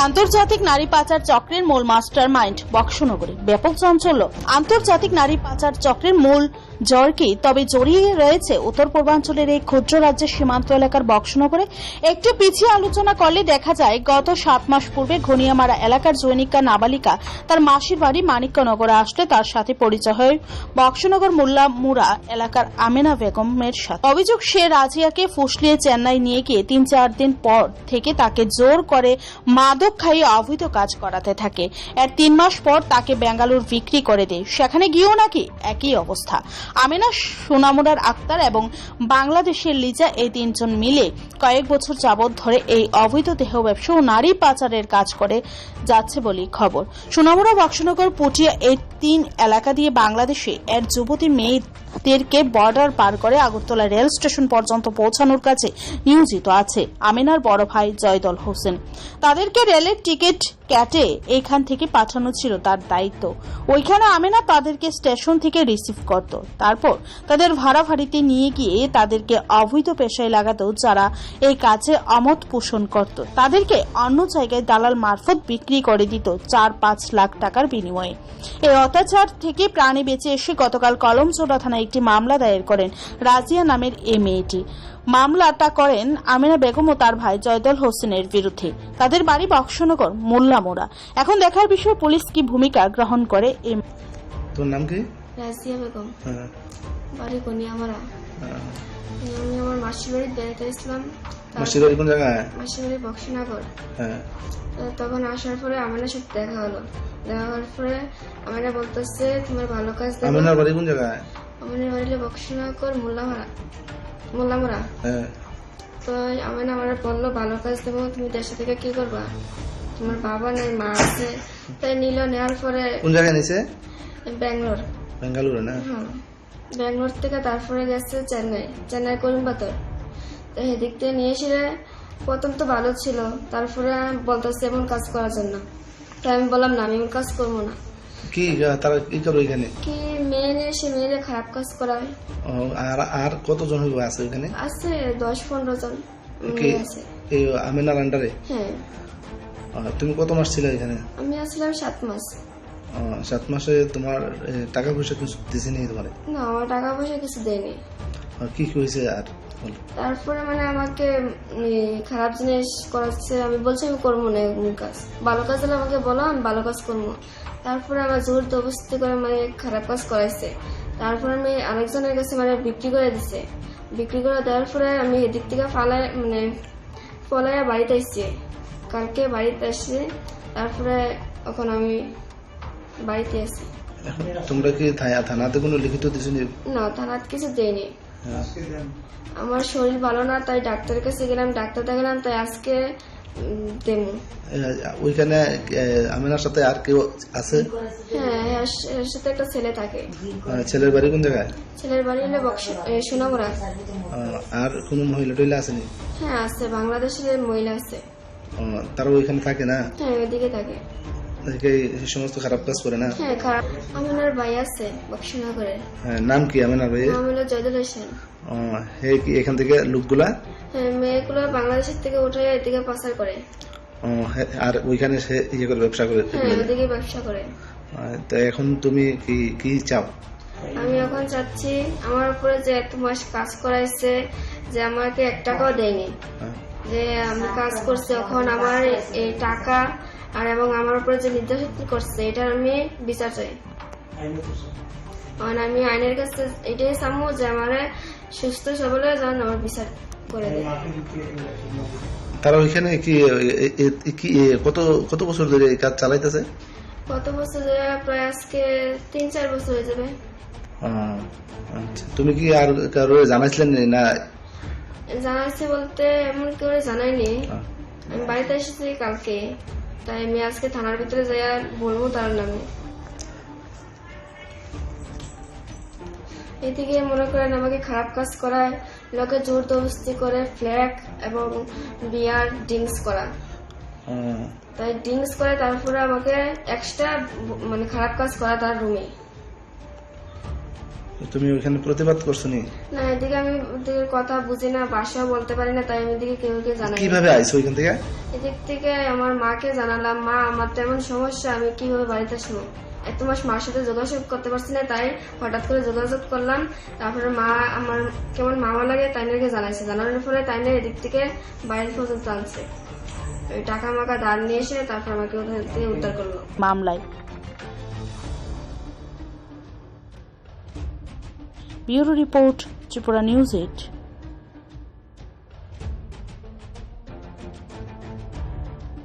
আন্তর্জাতিক নারী পাচার চক্রের মূল মাস্টার মাইন্ড বক্সনগরে ব্যাপক চাঞ্চল্য। আন্তর্জাতিক নারী পাচার চক্রের মূল জড়কে তবে জড়িয়ে রয়েছে উত্তর পূর্বাঞ্চলের এই ক্ষুদ্র রাজ্যের সীমান্ত এলাকার বক্সনগরে। একটু পিছিয়ে আলোচনা করলে দেখা যায় গত 7 মাস পূর্বে ঘনিয়ামারা এলাকার জৈনিকা নাবালিকা তার মাসির বাড়ি মানিক্যনগরে আসলে তার সাথে পরিচয় হয় বক্সনগর মোল্লামুড়া এলাকার আমেনা বেগমের সাথে। অভিযোগ, সে রাজিয়াকে ফুসলিয়ে চেন্নাই নিয়ে গিয়ে 3-4 দিন পর থেকে তাকে জোর করে মাদক খাইয়ে অবৈধ কাজ করাতে থাকে। এর 3 মাস পর তাকে বেঙ্গালুরু বিক্রি করে দেয়। সেখানে গিয়েও নাকি একই অবস্থা। আমেনা, সোনামুড়ার আক্তার এবং বাংলাদেশের লিজা, এই 3 জন মিলে কয়েক বছর যাবৎ ধরে এই অবৈধ দেহ ব্যবসা ও নারী পাচারের কাজ করে যাচ্ছে বলে খবর। সোনামুড়া, বক্সনগর, পুটিয়া এই 3 এলাকা দিয়ে বাংলাদেশে এর যুবতী মেয়েদেরকে বর্ডার পার করে আগরতলা রেল স্টেশন পর্যন্ত পৌঁছানোর কাছে নিয়োজিত আছে আমেনার বড় ভাই জয়দল হোসেন। তাদেরকে রেলের টিকিট কেটে এখান থেকে পাঠানো ছিল তার দায়িত্ব। ওইখানে আমেনা তাদেরকে স্টেশন থেকে রিসিভ করত, তারপর তাদের ভাড়া বাড়িতে নিয়ে গিয়ে তাদেরকে অবৈধ পেশায় লাগাতো। যারা এই কাজে আমোদ পোষণ করত তাদেরকে অন্য জায়গায় দালাল মারফত বিক্রি করে দিত 4-5 লাখ টাকার বিনিময়ে। এই অত্যাচার থেকে প্রাণে বেঁচে এসে গতকাল কলমচোড়া থানায় একটি মামলা দায়ের করেন রাজিয়া নামের এই মেয়েটি। মামলাটা করেন আমেনা বেগম ও তার ভাই জয়দল হোসেনের বিরুদ্ধে। তাদের বাড়ি বক্সনগর মোল্লামুড়া। এখন দেখার বিষয় পুলিশ কি ভূমিকা গ্রহণ করে। তোর নাম কি? রাজিয়া বেগম, হ্যাঁ, বাড়ি কনিয়ামারা। হ্যাঁ। আমি আমার মাসির বাড়ি বেড়াতে আসলাম। মাসির বাড়ি কোন জায়গায়? মাসির বাড়ি বক্সনগর। হ্যাঁ। তখন আসার পরে আমেনার সাথে দেখা হলো। দেখা হওয়ার পরে আমেনা বলতেছে তোমার ভালো কাজ দেবো। আমেনার বাড়ি কোন জায়গায়? আমেনার বাড়ি বক্সনগর মোল্লামুড়া। হ্যাঁ। তো আমেনা আমার বললো ভালো কাজ দেবো, তুমি দেশে থেকে কি করবা, তোমার বাবা নেই মা আছে। তাই নিল, নেওয়ার পরে কোন জায়গায় নিছে? ব্যাঙ্গালোর। বেঙ্গালুরু না? হ্যাঁ, ব্যাঙ্গালোর থেকে তারপরে গেছে চেন্নাই করিমবাতর। তো সেদিক থেকে নিয়ে এসে প্রথম তো ভালো ছিল, তারপরে বলতেছে এমন কাজ করার জন্য। তাই আমি বললাম না, আমি এমন কাজ করবো না। কি তারা কি করো এখানে? কি মেয়ে নিয়ে এসে মেয়েরে খারাপ কাজ করায়। ও, আর কতজন হইব আছে ওখানে? আছে 10-15 জন কি মেয়ে আছে। এই আমেনার আন্ডারে? হ্যাঁ। তুমি কত মাস ছিলে এখানে? আমি আসলাম 7 মাস। 7 মাসে তোমার টাকা পয়সা কিছু দিছে নি তোমার? না, আমার টাকা পয়সা কিছু দেয়নি। কি কি হয়েছে আর? তারপরে মানে আমাকে খারাপ জিনিস করাচ্ছে। আমি বলছি আমি করবো না এরকম কাজ, ভালো কাজ হলে আমাকে বলো, আমি ভালো কাজ করবো। তারপরে আমার জোর জবরদস্তি করে মানে খারাপ কাজ করাইছে। তারপরে আমি আরেকজনের কাছে মানে বিক্রি করে দিছে। বিক্রি করে দেওয়ার পরে আমি এদিক থেকে ফলাইয়া বাড়িতে আসছি। কালকে বাড়িতে আসছি, তারপরে এখন আমি বাড়িতে আছি। তোমরা কি থানাতে কোনো লিখিত দিছো নি? না, থানাতে কিছু দেয়নি। আমার শরীর ভালো না, তাই ডাক্তারের কাছে গেলাম, ডাক্তার দেখালাম, তাই আজকে দেবো। ওইখানে আমেনার সাথে আর কেউ আছে? হ্যাঁ, এর সাথে একটা ছেলে থাকে। ছেলের বাড়ি কোন জায়গায়? ছেলের বাড়ি হলে সোনামুড়া। আর কোন মহিলা টইলা আসেনি? হ্যাঁ আছে, বাংলাদেশের মহিলা আছে। তারা ওইখানে থাকে না? হ্যাঁ, ওইদিকে থাকে। এই সমস্ত খারাপ কাজ করে না? হ্যাঁ, খারাপ। আমিনার ভাই আছে বক্সনগরে। নাম কি আমেনার ভাই? নাম হলো জয়দল হোসেন। এখান থেকে লোকগুলা হ্যাঁ, মেয়েগুলো বাংলাদেশের থেকে উঠে এদিকে পাচার করে। আর ওইখানে সে ইয়ে করে ব্যবসা করে? হ্যাঁ, ওইদিকে ব্যবসা করে। তো এখন তুমি কি চাও? আমি এখন চাচ্ছি আমার উপরে যে 1 মাস কাজ করাইছে, যে আমাকে 1 টাকাও দেয়নি, যে আমি কাজ করছি, এখন আমার এই টাকা আর এবং আমার উপরে যে নির্যাতন করছে এটার আমি বিচার চাই। আমি আইনের কাছে এটাই চামু যে আমার সুস্থ সবলে যেন আমার বিচার করে দেয়। তারা ওইখানে কি কত বছর ধরে এই কাজ চালাইতেছে? কত বছর ধরে? প্রায় আজকে 3-4 বছর হয়ে যাবে। আচ্ছা, তুমি কি আর কারো জানাইছিলেন না? জানাইছি বলতে এমন কেউ জানাইনি। আমি বাড়িতে এসেছি কালকে, তাই আমি আজকে থানার ভিতরে যাই বলবো তার নামে। এদিকে মনে করেন আমাকে খারাপ কাজ করায়, লোকে জোর জবরদস্তি করে ফ্ল্যাগ এবং বিয়ার ড্রিঙ্কস করা। তাই ড্রিঙ্কস করে তারপরে আমাকে এক্সট্রা মানে খারাপ কাজ করা তার রুমে। তুমি ওইখানে প্রতিবাদ করছো নি? না, এদিকে আমি ওদিকে কথা বুঝি না, ভাষাও বলতে পারি না, তাই আমি এদিকে কেউ জানাই না। কিভাবে আইছো ওইখান থেকে? এদিক থেকে আমার মাকে জানালাম, মা আমার তো এমন সমস্যা, আমি কিভাবে বাড়িতে আসবো। 1 মাস মার সাথে যোগাযোগ করতে পারছি না, তাই হঠাৎ করে যোগাযোগ করলাম। তারপরে মা আমার কেমন মামা লাগে তাইনাকে জানাইছে, জানানোর পরে তাইনা এদিক থেকে বাইরে পর্যন্ত আনছে, ওই টাকা মাকা ধার নিয়ে এসে তারপর আমাকে ওখান থেকে উদ্ধার করলো। মামলায় ব্যুরো রিপোর্ট, ত্রিপুরা নিউজ 8।